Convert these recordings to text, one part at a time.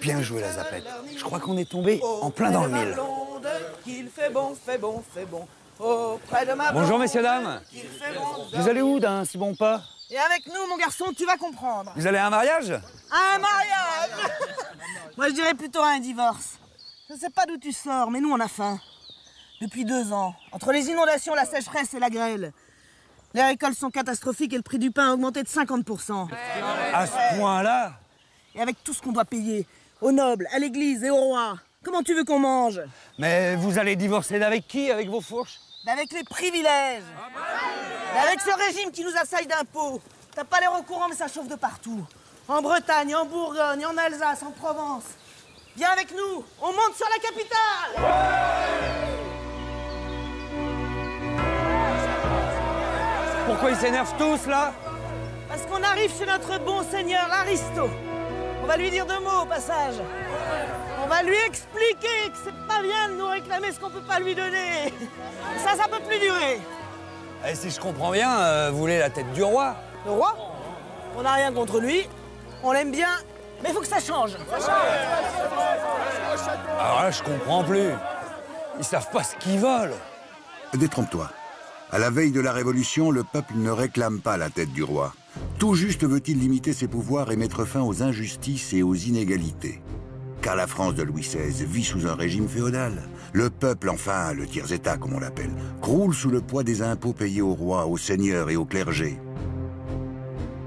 Bien joué, la zapette. Je crois qu'on est tombé en plein dans le mille. Bonjour, messieurs, dames. Vous allez où d'un si bon pas? Et avec nous, mon garçon, tu vas comprendre. Vous allez à un mariage? Un mariage. Moi, je dirais plutôt un divorce. Je ne sais pas d'où tu sors, mais nous, on a faim. Depuis 2 ans, entre les inondations, la sécheresse et la grêle, les récoltes sont catastrophiques et le prix du pain a augmenté de 50%. À ce point-là? Et avec tout ce qu'on doit payer, aux nobles, à l'église et au roi, comment tu veux qu'on mange? Mais vous allez divorcer d'avec qui? Avec vos fourches? Avec les privilèges. Avec ce régime qui nous assaille d'impôts. T'as pas l'air au courant, mais ça chauffe de partout. En Bretagne, en Bourgogne, en Alsace, en Provence. Viens avec nous, on monte sur la capitale. Pourquoi ils s'énervent tous, là? Parce qu'on arrive chez notre bon seigneur, l'aristo. On va lui dire 2 mots au passage. On va lui expliquer que c'est pas bien de nous réclamer ce qu'on peut pas lui donner. Ça peut plus durer. Et si je comprends bien, vous voulez la tête du roi? Le roi? On n'a rien contre lui. On l'aime bien, mais il faut que ça change. Alors là, je comprends plus. Ils savent pas ce qu'ils veulent. Détrompe-toi. À la veille de la Révolution, le peuple ne réclame pas la tête du roi. Tout juste veut-il limiter ses pouvoirs et mettre fin aux injustices et aux inégalités. Car la France de Louis XVI vit sous un régime féodal. Le peuple, enfin, le tiers-état comme on l'appelle, croule sous le poids des impôts payés au roi, aux seigneurs et au clergé.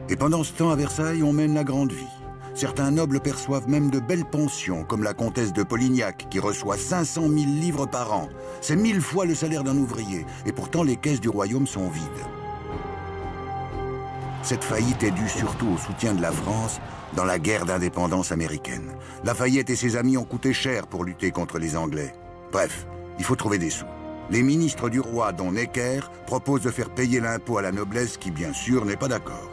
Et pendant ce temps, à Versailles, on mène la grande vie. Certains nobles perçoivent même de belles pensions, comme la comtesse de Polignac, qui reçoit 500 000 livres par an. C'est 1000 fois le salaire d'un ouvrier, et pourtant les caisses du royaume sont vides. Cette faillite est due surtout au soutien de la France dans la guerre d'indépendance américaine. Lafayette et ses amis ont coûté cher pour lutter contre les Anglais. Bref, il faut trouver des sous. Les ministres du roi, dont Necker, proposent de faire payer l'impôt à la noblesse qui, bien sûr, n'est pas d'accord.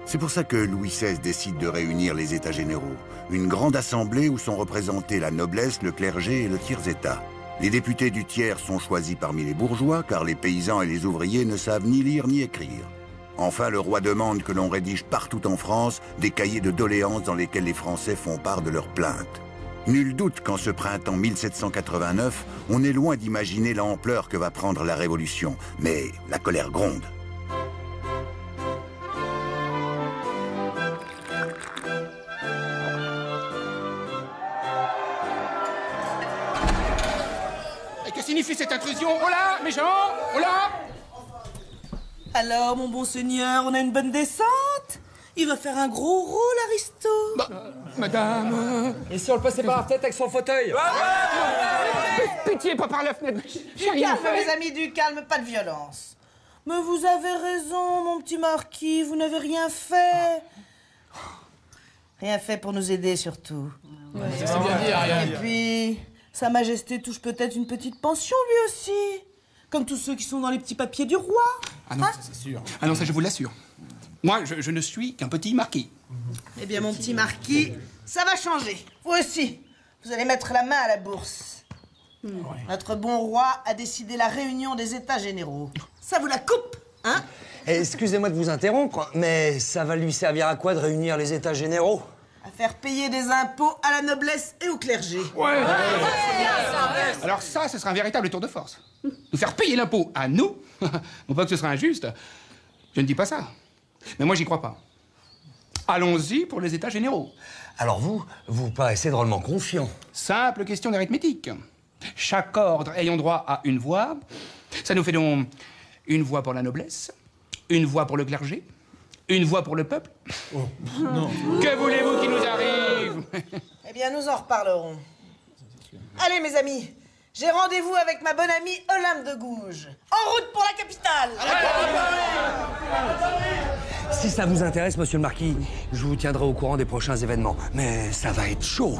C'est pour ça que Louis XVI décide de réunir les États généraux. Une grande assemblée où sont représentés la noblesse, le clergé et le tiers-état. Les députés du tiers sont choisis parmi les bourgeois, car les paysans et les ouvriers ne savent ni lire ni écrire. Enfin, le roi demande que l'on rédige partout en France des cahiers de doléances dans lesquels les Français font part de leurs plaintes. Nul doute qu'en ce printemps 1789, on est loin d'imaginer l'ampleur que va prendre la Révolution. Mais la colère gronde. Et que signifie cette intrusion? Oh là, mes gens! Oh là! Alors, mon bon seigneur, on a une bonne descente? Il va faire un gros rôle, Aristo. Bah, madame... Et si on le passait par la tête avec son fauteuil? Pitié, pas par la fenêtre. J'ai rien Calme, fait. mes amis, du calme, pas de violence. Mais vous avez raison, mon petit marquis, vous n'avez rien fait. Rien fait pour nous aider, surtout. C'est bien dit, Ariel. Et puis, Sa Majesté touche peut-être une petite pension, lui aussi. Comme tous ceux qui sont dans les petits papiers du roi. Ah non, ça c'est sûr. Ah non, ça je vous l'assure. Moi, je ne suis qu'un petit marquis. Eh bien, mon petit marquis, ça va changer. Vous aussi, vous allez mettre la main à la bourse. Notre bon roi a décidé la réunion des États généraux. Ça vous la coupe, hein? Excusez-moi de vous interrompre, mais ça va lui servir à quoi de réunir les États généraux? À faire payer des impôts à la noblesse et au clergé. Ouais. Alors ça, ce sera un véritable tour de force. Nous faire payer l'impôt à nous, non pas que ce sera injuste, je ne dis pas ça. Mais moi, j'y crois pas. Allons-y pour les États généraux. Alors vous paraissez drôlement confiant. Simple question d'arithmétique. Chaque ordre ayant droit à une voix, ça nous fait donc une voix pour la noblesse, une voix pour le clergé, une voix pour le peuple. Oh, non. Que voulez-vous qui nous arrive? Eh bien, nous en reparlerons. Allez, mes amis, j'ai rendez-vous avec ma bonne amie Olympe de Gouges. En route pour la capitale. Si ça vous intéresse, monsieur le marquis, je vous tiendrai au courant des prochains événements. Mais ça va être chaud.